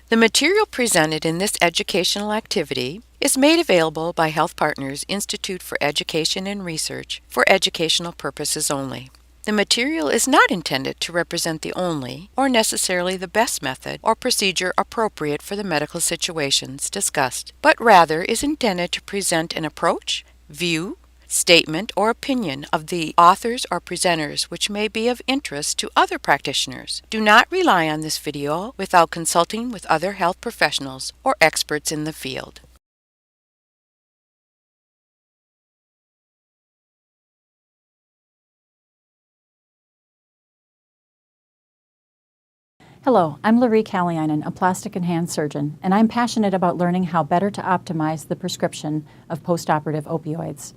The material presented in this educational activity is made available by HealthPartners Institute for Education and Research for educational purposes only. The material is not intended to represent the only or necessarily the best method or procedure appropriate for the medical situations discussed, but rather is intended to present an approach, view, statement, or opinion of the authors or presenters which may be of interest to other practitioners. Do not rely on this video without consulting with other health professionals or experts in the field. Hello, I'm Laurie Kaliainen, a plastic and hand surgeon, and I'm passionate about learning how better to optimize the prescription of postoperative opioids.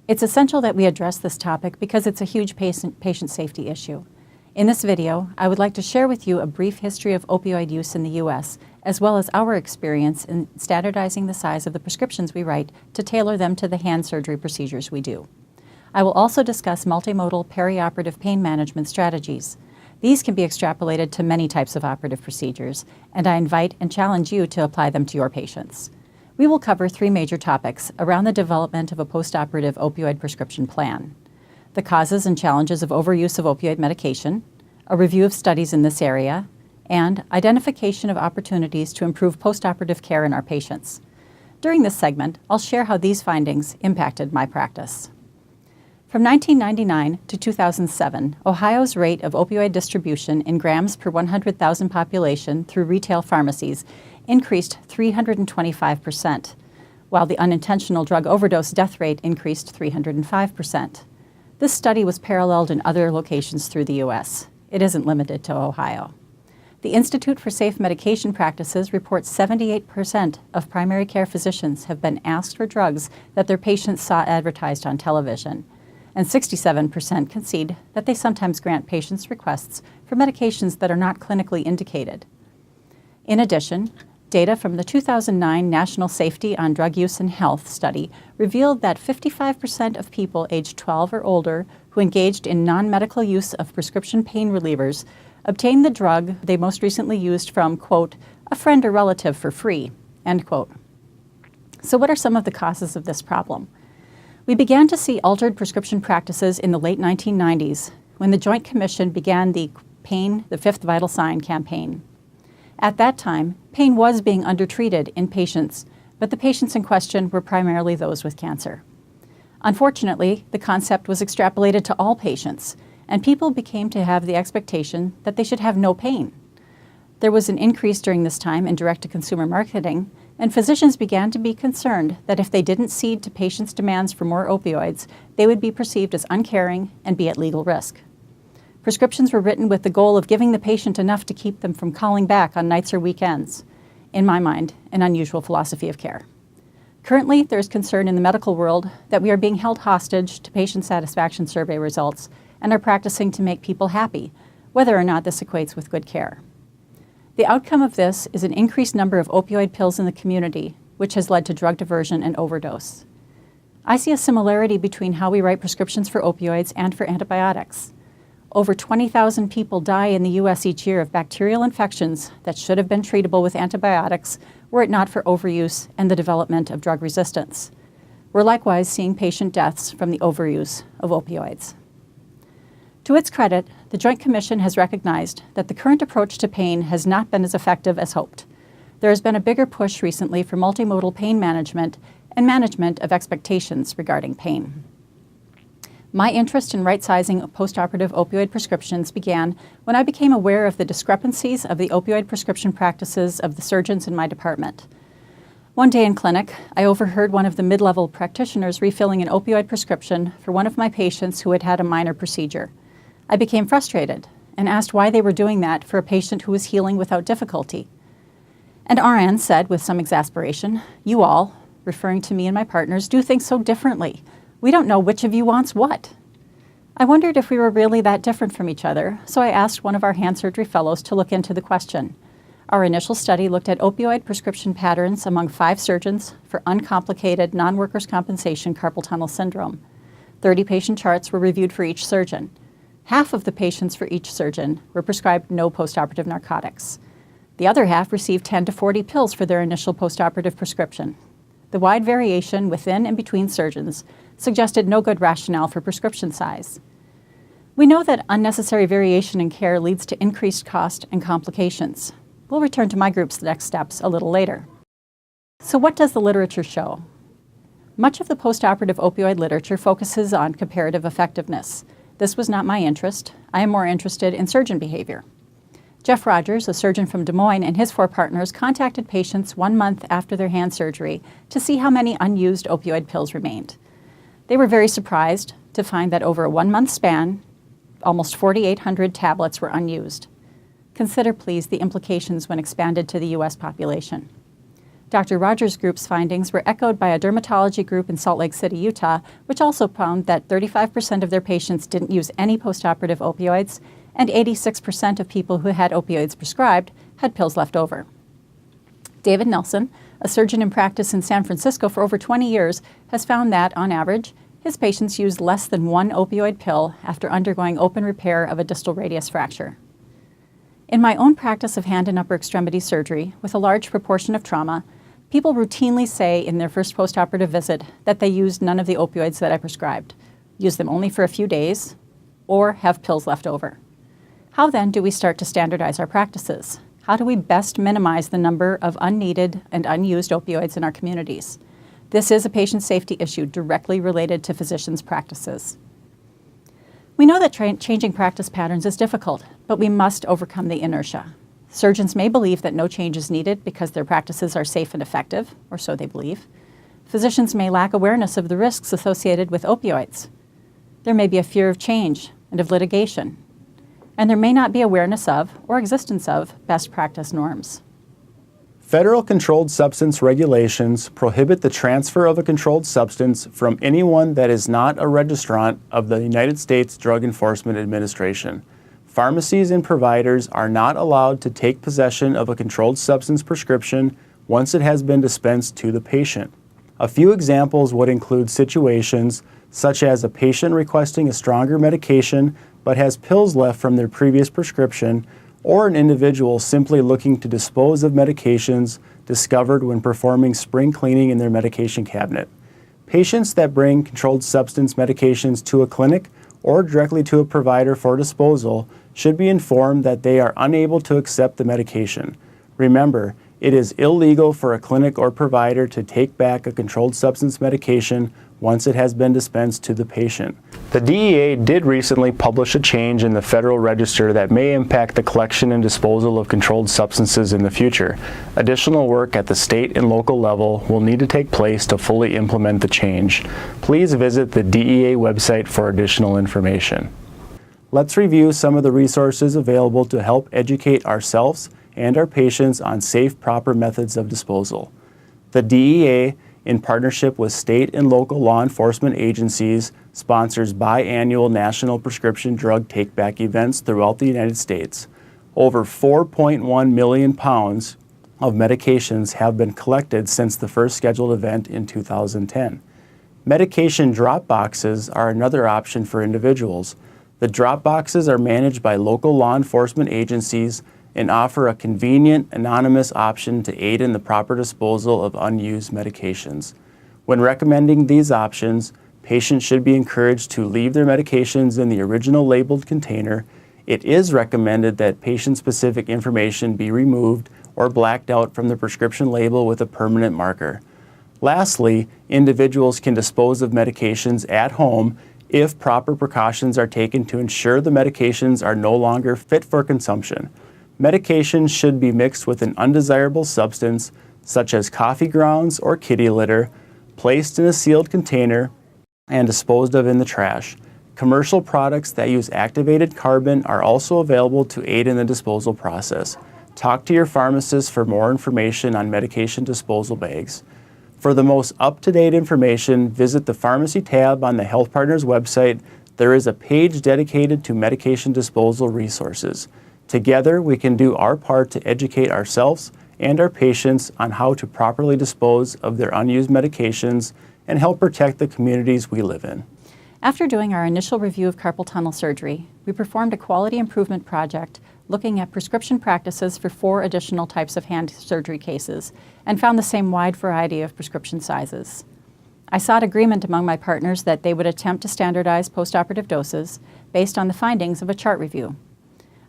It's essential that we address this topic because it's a huge patient safety issue. In this video, I would like to share with you a brief history of opioid use in the U.S., as well as our experience in standardizing the size of the prescriptions we write to tailor them to the hand surgery procedures we do. I will also discuss multimodal perioperative pain management strategies. These can be extrapolated to many types of operative procedures, and I invite and challenge you to apply them to your patients. We will cover three major topics around the development of a postoperative opioid prescription plan: the causes and challenges of overuse of opioid medication, a review of studies in this area, and identification of opportunities to improve postoperative care in our patients. During this segment, I'll share how these findings impacted my practice. From 1999 to 2007, Ohio's rate of opioid distribution in grams per 100,000 population through retail pharmacies increased 325%, while the unintentional drug overdose death rate increased 305%. This study was paralleled in other locations through the U.S. It isn't limited to Ohio. The Institute for Safe Medication Practices reports 78% of primary care physicians have been asked for drugs that their patients saw advertised on television, and 67% concede that they sometimes grant patients requests for medications that are not clinically indicated. In addition, data from the 2009 National Safety on Drug Use and Health study revealed that 55% of people aged 12 or older who engaged in non-medical use of prescription pain relievers obtained the drug they most recently used from, quote, a friend or relative for free, end quote. So what are some of the causes of this problem? We began to see altered prescription practices in the late 1990s when the Joint Commission began the Pain, the Fifth Vital Sign campaign. At that time, pain was being undertreated in patients, but the patients in question were primarily those with cancer. Unfortunately, the concept was extrapolated to all patients, and people became to have the expectation that they should have no pain. There was an increase during this time in direct-to-consumer marketing, and physicians began to be concerned that if they didn't cede to patients' demands for more opioids, they would be perceived as uncaring and be at legal risk. Prescriptions were written with the goal of giving the patient enough to keep them from calling back on nights or weekends. In my mind, an unusual philosophy of care. Currently, there is concern in the medical world that we are being held hostage to patient satisfaction survey results and are practicing to make people happy, whether or not this equates with good care. The outcome of this is an increased number of opioid pills in the community, which has led to drug diversion and overdose. I see a similarity between how we write prescriptions for opioids and for antibiotics. Over 20,000 people die in the U.S. each year of bacterial infections that should have been treatable with antibiotics were it not for overuse and the development of drug resistance. We're likewise seeing patient deaths from the overuse of opioids. To its credit, the Joint Commission has recognized that the current approach to pain has not been as effective as hoped. There has been a bigger push recently for multimodal pain management and management of expectations regarding pain. My interest in right-sizing postoperative opioid prescriptions began when I became aware of the discrepancies of the opioid prescription practices of the surgeons in my department. One day in clinic, I overheard one of the mid-level practitioners refilling an opioid prescription for one of my patients who had had a minor procedure. I became frustrated and asked why they were doing that for a patient who was healing without difficulty. And RN said with some exasperation, "You all," referring to me and my partners, "do things so differently. We don't know which of you wants what." I wondered if we were really that different from each other, so I asked one of our hand surgery fellows to look into the question. Our initial study looked at opioid prescription patterns among 5 surgeons for uncomplicated non-workers' compensation carpal tunnel syndrome. 30 patient charts were reviewed for each surgeon. Half of the patients for each surgeon were prescribed no postoperative narcotics. The other half received 10 to 40 pills for their initial postoperative prescription. The wide variation within and between surgeons suggested no good rationale for prescription size. We know that unnecessary variation in care leads to increased cost and complications. We'll return to my group's next steps a little later. So what does the literature show? Much of the postoperative opioid literature focuses on comparative effectiveness. This was not my interest. I am more interested in surgeon behavior. Jeff Rogers, a surgeon from Des Moines, and his 4 partners contacted patients 1 month after their hand surgery to see how many unused opioid pills remained. They were very surprised to find that over a 1-month span, almost 4,800 tablets were unused. Consider, please, the implications when expanded to the U.S. population. Dr. Rogers' group's findings were echoed by a dermatology group in Salt Lake City, Utah, which also found that 35% of their patients didn't use any postoperative opioids, and 86% of people who had opioids prescribed had pills left over. David Nelson, a surgeon in practice in San Francisco for over 20 years, has found that, on average, his patients used less than 1 opioid pill after undergoing open repair of a distal radius fracture. In my own practice of hand and upper extremity surgery, with a large proportion of trauma, people routinely say in their first postoperative visit that they used none of the opioids that I prescribed, used them only for a few days, or have pills left over. How then do we start to standardize our practices? How do we best minimize the number of unneeded and unused opioids in our communities? This is a patient safety issue directly related to physicians' practices. We know that changing practice patterns is difficult, but we must overcome the inertia. Surgeons may believe that no change is needed because their practices are safe and effective, or so they believe. Physicians may lack awareness of the risks associated with opioids. There may be a fear of change and of litigation. And there may not be awareness of or existence of best practice norms. Federal controlled substance regulations prohibit the transfer of a controlled substance from anyone that is not a registrant of the United States Drug Enforcement Administration. Pharmacies and providers are not allowed to take possession of a controlled substance prescription once it has been dispensed to the patient. A few examples would include situations such as a patient requesting a stronger medication but has pills left from their previous prescription, or an individual simply looking to dispose of medications discovered when performing spring cleaning in their medication cabinet. Patients that bring controlled substance medications to a clinic or directly to a provider for disposal should be informed that they are unable to accept the medication. Remember, it is illegal for a clinic or provider to take back a controlled substance medication once it has been dispensed to the patient. The DEA did recently publish a change in the Federal Register that may impact the collection and disposal of controlled substances in the future. Additional work at the state and local level will need to take place to fully implement the change. Please visit the DEA website for additional information. Let's review some of the resources available to help educate ourselves and our patients on safe, proper methods of disposal. The DEA, in partnership with state and local law enforcement agencies, sponsors biannual national prescription drug take-back events throughout the United States. Over 4.1 million pounds of medications have been collected since the first scheduled event in 2010. Medication drop boxes are another option for individuals. The drop boxes are managed by local law enforcement agencies and offer a convenient, anonymous option to aid in the proper disposal of unused medications. When recommending these options, patients should be encouraged to leave their medications in the original labeled container. It is recommended that patient-specific information be removed or blacked out from the prescription label with a permanent marker. Lastly, individuals can dispose of medications at home if proper precautions are taken to ensure the medications are no longer fit for consumption. Medications should be mixed with an undesirable substance, such as coffee grounds or kitty litter, placed in a sealed container, and disposed of in the trash. Commercial products that use activated carbon are also available to aid in the disposal process. Talk to your pharmacist for more information on medication disposal bags. For the most up-to-date information, visit the Pharmacy tab on the HealthPartners website. There is a page dedicated to medication disposal resources. Together, we can do our part to educate ourselves and our patients on how to properly dispose of their unused medications and help protect the communities we live in. After doing our initial review of carpal tunnel surgery, we performed a quality improvement project looking at prescription practices for 4 additional types of hand surgery cases and found the same wide variety of prescription sizes. I sought agreement among my partners that they would attempt to standardize postoperative doses based on the findings of a chart review.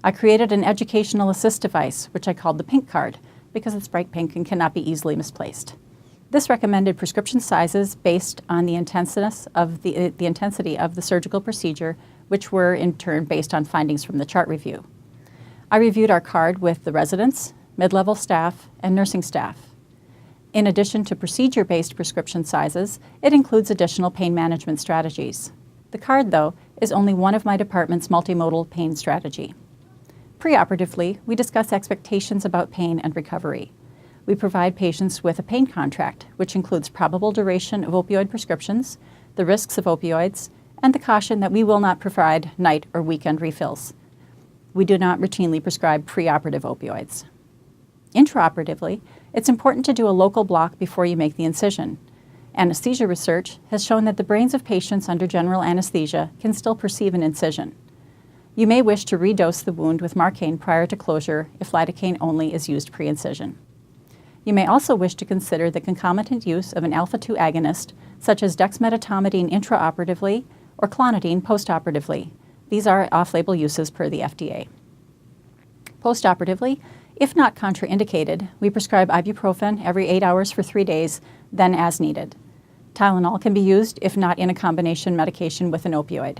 I created an educational assist device, which I called the pink card, because it's bright pink and cannot be easily misplaced. This recommended prescription sizes based on the intensity of the surgical procedure, which were in turn based on findings from the chart review. I reviewed our card with the residents, mid-level staff, and nursing staff. In addition to procedure-based prescription sizes, it includes additional pain management strategies. The card, though, is only one of my department's multimodal pain strategy. Preoperatively, we discuss expectations about pain and recovery. We provide patients with a pain contract, which includes probable duration of opioid prescriptions, the risks of opioids, and the caution that we will not provide night or weekend refills. We do not routinely prescribe preoperative opioids. Intraoperatively, it's important to do a local block before you make the incision. Anesthesia research has shown that the brains of patients under general anesthesia can still perceive an incision. You may wish to redose the wound with Marcaine prior to closure if lidocaine only is used pre-incision. You may also wish to consider the concomitant use of an alpha-2 agonist, such as dexmedetomidine intraoperatively or clonidine postoperatively. These are off-label uses per the FDA. Postoperatively, if not contraindicated, we prescribe ibuprofen every 8 hours for 3 days, then as needed. Tylenol can be used if not in a combination medication with an opioid.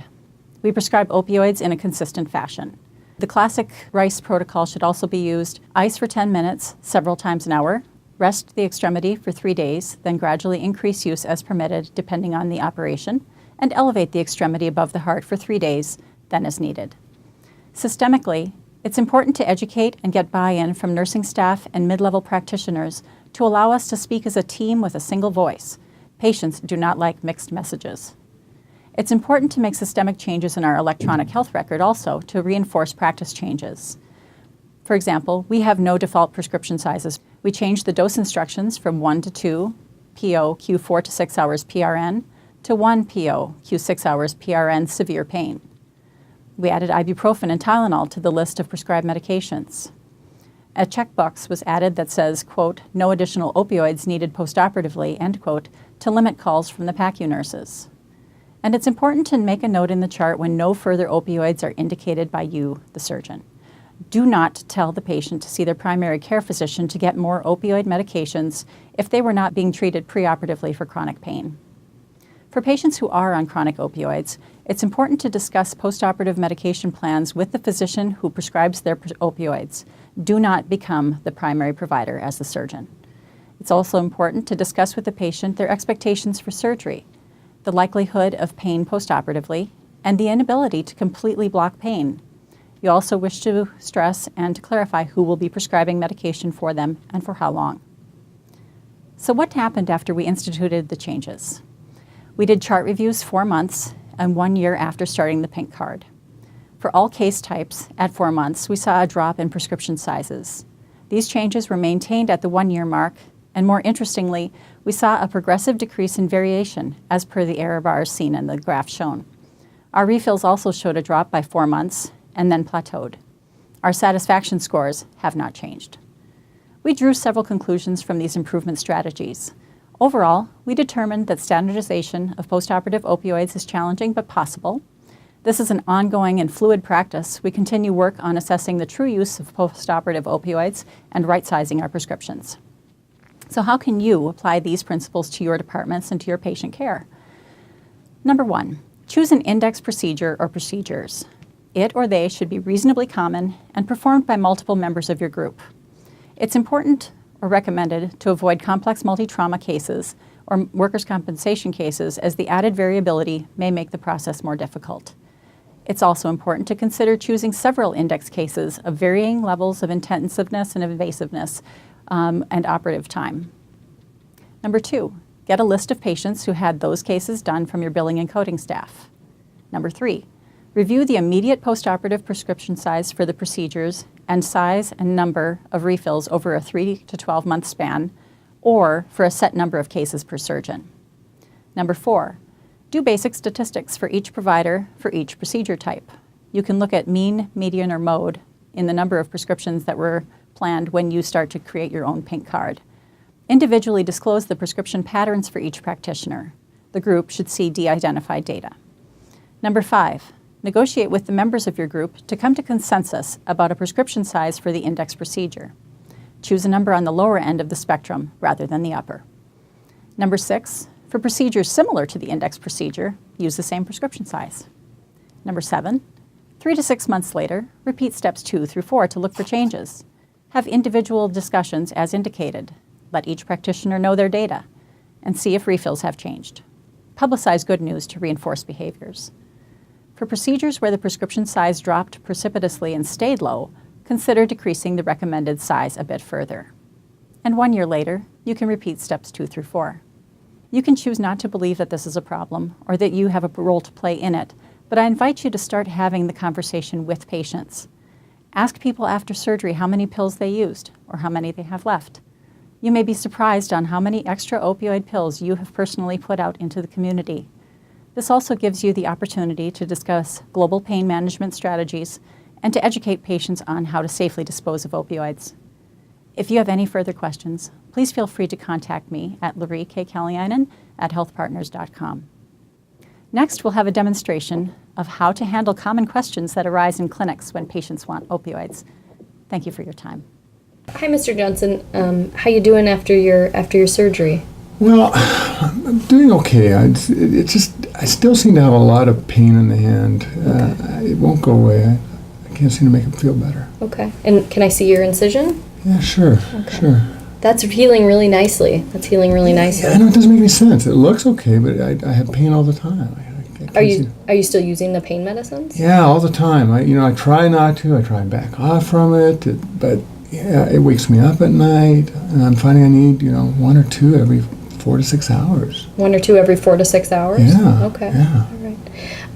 We prescribe opioids in a consistent fashion. The classic RICE protocol should also be used: ice for 10 minutes, several times an hour, rest the extremity for 3 days, then gradually increase use as permitted depending on the operation, and elevate the extremity above the heart for 3 days, then as needed. Systemically, it's important to educate and get buy-in from nursing staff and mid-level practitioners to allow us to speak as a team with a single voice. Patients do not like mixed messages. It's important to make systemic changes in our electronic health record also to reinforce practice changes. For example, we have no default prescription sizes. We changed the dose instructions from 1 to 2 PO Q4 to 6 hours PRN to 1 PO Q6 hours PRN severe pain. We added ibuprofen and Tylenol to the list of prescribed medications. A checkbox was added that says, quote, no additional opioids needed postoperatively, end quote, to limit calls from the PACU nurses. And it's important to make a note in the chart when no further opioids are indicated by you, the surgeon. Do not tell the patient to see their primary care physician to get more opioid medications if they were not being treated preoperatively for chronic pain. For patients who are on chronic opioids, it's important to discuss postoperative medication plans with the physician who prescribes their opioids. Do not become the primary provider as the surgeon. It's also important to discuss with the patient their expectations for surgery, the likelihood of pain postoperatively, and the inability to completely block pain. You also wish to stress and to clarify who will be prescribing medication for them and for how long. So what happened after we instituted the changes? We did chart reviews 4 months and 1 year after starting the pink card. For all case types, at 4 months, we saw a drop in prescription sizes. These changes were maintained at the 1 year mark, and more interestingly, we saw a progressive decrease in variation as per the error bars seen in the graph shown. Our refills also showed a drop by 4 months and then plateaued. Our satisfaction scores have not changed. We drew several conclusions from these improvement strategies. Overall, we determined that standardization of postoperative opioids is challenging but possible. This is an ongoing and fluid practice. We continue work on assessing the true use of postoperative opioids and right-sizing our prescriptions. So how can you apply these principles to your departments and to your patient care? Number 1, choose an index procedure or procedures. It or they should be reasonably common and performed by multiple members of your group. It's important or recommended to avoid complex multi-trauma cases or workers' compensation cases, as the added variability may make the process more difficult. It's also important to consider choosing several index cases of varying levels of intensiveness and invasiveness and operative time. Number 2, get a list of patients who had those cases done from your billing and coding staff. Number 3, review the immediate postoperative prescription size for the procedures and size and number of refills over a 3 to 12 month span, or for a set number of cases per surgeon. Number 4, Do basic statistics for each provider for each procedure type. You can look at mean, median, or mode in the number of prescriptions that were planned when you start to create your own pink card. Individually disclose the prescription patterns for each practitioner. The group should see de-identified data. Number 5, negotiate with the members of your group to come to consensus about a prescription size for the index procedure. Choose a number on the lower end of the spectrum rather than the upper. Number 6, for procedures similar to the index procedure, use the same prescription size. Number 7, 3 to 6 months later, repeat steps 2 through 4 to look for changes. Have individual discussions as indicated. Let each practitioner know their data and see if refills have changed. Publicize good news to reinforce behaviors. For procedures where the prescription size dropped precipitously and stayed low, consider decreasing the recommended size a bit further. And 1 year later, you can repeat steps 2 through 4. You can choose not to believe that this is a problem or that you have a role to play in it, but I invite you to start having the conversation with patients. Ask people after surgery how many pills they used or how many they have left. You may be surprised on how many extra opioid pills you have personally put out into the community. This also gives you the opportunity to discuss global pain management strategies and to educate patients on how to safely dispose of opioids. If you have any further questions, please feel free to contact me at Laurie K. Kaliainen at healthpartners.com. Next, we'll have a demonstration of how to handle common questions that arise in clinics when patients want opioids. Thank you for your time. Hi, Mr. Johnson. How you doing after your surgery? Well, I'm doing okay. I still seem to have a lot of pain in the hand. Okay. It won't go away. I can't seem to make it feel better. Okay. And can I see your incision? Yeah, sure. Okay. Sure. That's healing really nicely. Yeah, I know it doesn't make any sense. It looks okay, but I have pain all the time. Are you still using the pain medicines? Yeah, all the time. I try not to. I try and back off from it, but yeah, it wakes me up at night, and I'm finding I need 1 or 2 every 4 to 6 hours. 1 or 2 every 4 to 6 hours? Yeah. Okay. Yeah.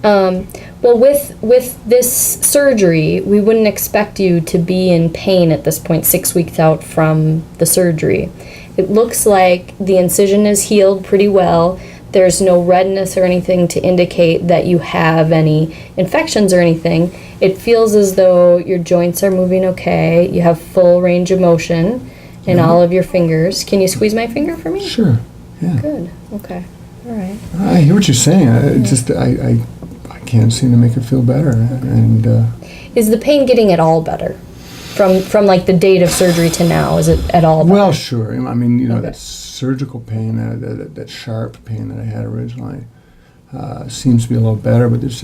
All right. Well, with this surgery, we wouldn't expect you to be in pain at this point, 6 weeks out from the surgery. It looks like the incision is healed pretty well. There's no redness or anything to indicate that you have any infections or anything. It feels as though your joints are moving okay. You have full range of motion in all of your fingers. Can you squeeze my finger for me? Sure. Yeah. Good. Okay. All right. I hear what you're saying. I can't seem to make it feel better. And Is the pain getting at all better? From like the date of surgery to now, is it at all better? well, sure. I mean, Okay. that surgical pain, that sharp pain that I had originally, seems to be a little better. But there's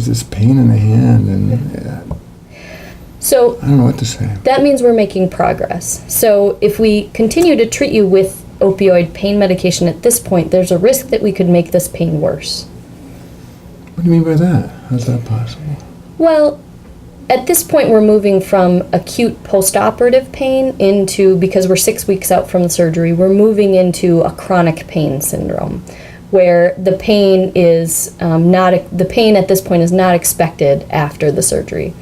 this pain in the hand, and So I don't know what to say. that means we're making progress. So if we continue to treat you with opioid pain medication at this point, there's a risk that we could make this pain worse. What do you mean by that? How's that possible? Well, at this point, we're moving from acute postoperative pain into, because we're 6 weeks out from the surgery, we're moving into a chronic pain syndrome, where the pain is the pain at this point is not expected after the surgery.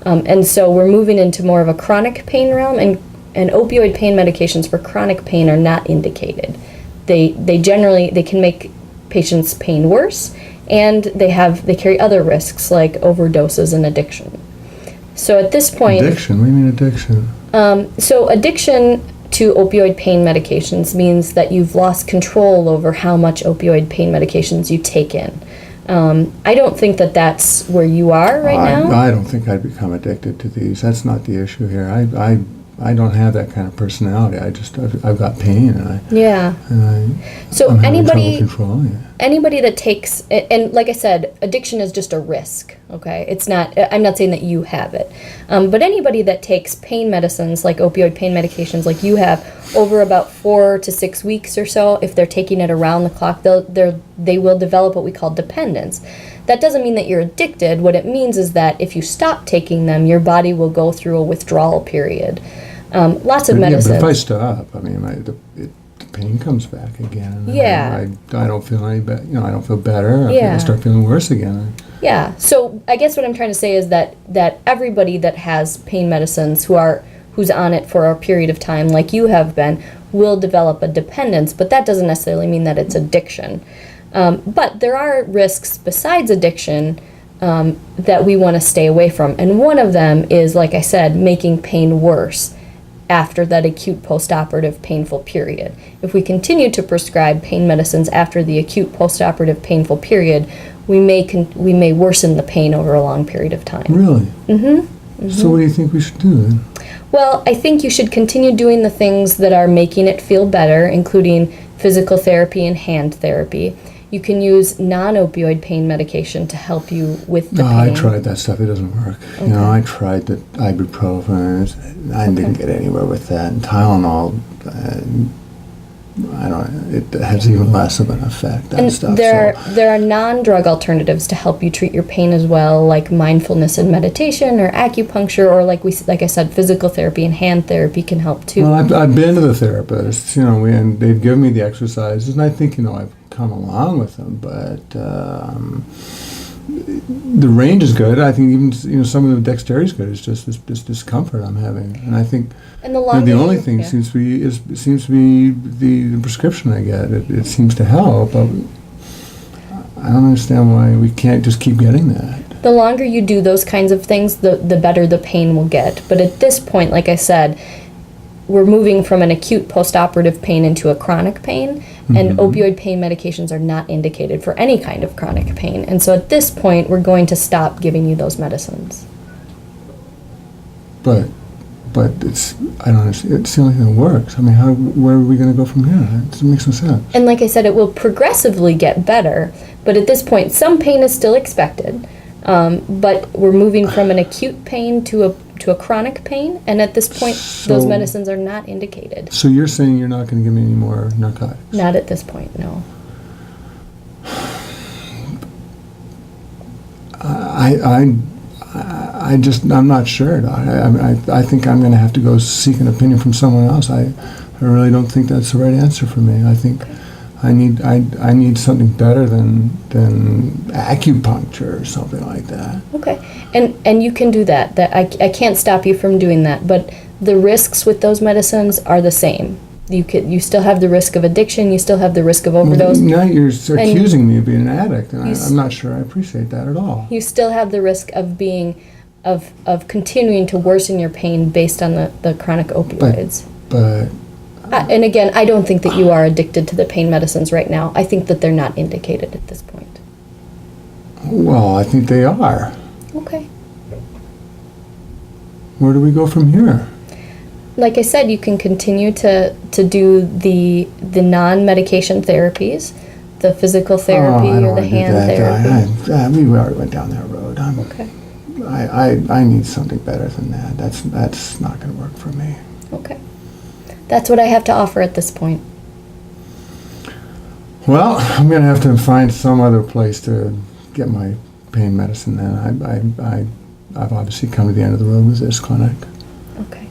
And so we're moving into more of a chronic pain realm, and opioid pain medications for chronic pain are not indicated. They can make patients' pain worse, and they carry other risks like overdoses and addiction. So at this point, Addiction? What do you mean addiction? so addiction to opioid pain medications means that you've lost control over how much opioid pain medications you take in. I don't think that that's where you are right now. I don't think I'd become addicted to these. That's not the issue here. I don't have that kind of personality. I've got pain, and So I'm having trouble controlling it. anybody that takes, and like I said, addiction is just a risk, okay? It's not, I'm not saying that you have it, but anybody that takes pain medicines, like opioid pain medications like you have, over about 4 to 6 weeks or so, if they're taking it around the clock, they will develop what we call dependence. That doesn't mean that you're addicted. What it means is that if you stop taking them, your body will go through a withdrawal period. Lots of medicines. Yeah, but if I stop, I mean, the pain comes back again. Yeah. I don't feel any better. I don't feel better. Yeah. I start feeling worse again. Yeah. So I guess what I'm trying to say is that everybody that has pain medicines who's on it for a period of time, like you have been, will develop a dependence. But that doesn't necessarily mean that it's addiction. But there are risks besides addiction that we want to stay away from. And one of them is, like I said, making pain worse after that acute postoperative painful period. If we continue to prescribe pain medicines after the acute postoperative painful period, we may worsen the pain over a long period of time. Really? Mm-hmm. So what do you think we should do then? Well, I think you should continue doing the things that are making it feel better, including physical therapy and hand therapy. You can use non-opioid pain medication to help you with the pain. I tried that stuff. It doesn't work. Okay. I tried the ibuprofen. I didn't get anywhere with that. And Tylenol, it has even less of an effect. That and stuff. There are non-drug alternatives to help you treat your pain as well, like mindfulness and meditation, or acupuncture, or like I said, physical therapy and hand therapy can help too. Well, I've been to the therapist, and they've given me the exercises, and I think I've come along with them, but the range is good. I think even some of the dexterity is good. It's just this discomfort I'm having, and I think the only thing seems to be the prescription I get. It seems to help. But I don't understand why we can't just keep getting that. The longer you do those kinds of things, the better the pain will get. But at this point, like I said, we're moving from an acute postoperative pain into a chronic pain, and opioid pain medications are not indicated for any kind of chronic pain. And so at this point, we're going to stop giving you those medicines. But I don't understand. It's the only thing that works. I mean, where are we going to go from here? It doesn't make some sense. And like I said, it will progressively get better, but at this point, some pain is still expected. But we're moving from an acute pain to a chronic pain, and at this point, those medicines are not indicated. So you're saying you're not going to give me any more narcotics? Not at this point, no. I'm not sure. I think I'm going to have to go seek an opinion from someone else. I really don't think that's the right answer for me. I think I need something better than acupuncture or something like that. Okay, and you can do that. I can't stop you from doing that, but the risks with those medicines are the same. You still have the risk of addiction. You still have the risk of overdose. Well, now you're accusing me of being an addict, and I'm not sure I appreciate that at all. You still have the risk of being of continuing to worsen your pain based on the chronic opioids. But and again, I don't think that you are addicted to the pain medicines right now. I think that they're not indicated at this point. Well, I think they are. Okay. Where do we go from here? Like I said, you can continue to do the non-medication therapies, the physical therapy or the hand therapy. We already went down that road. Okay. I need something better than that. That's not going to work for me. Okay. That's what I have to offer at this point. Well, I'm going to have to find some other place to get my pain medicine then. I've obviously come to the end of the road with this clinic. Okay.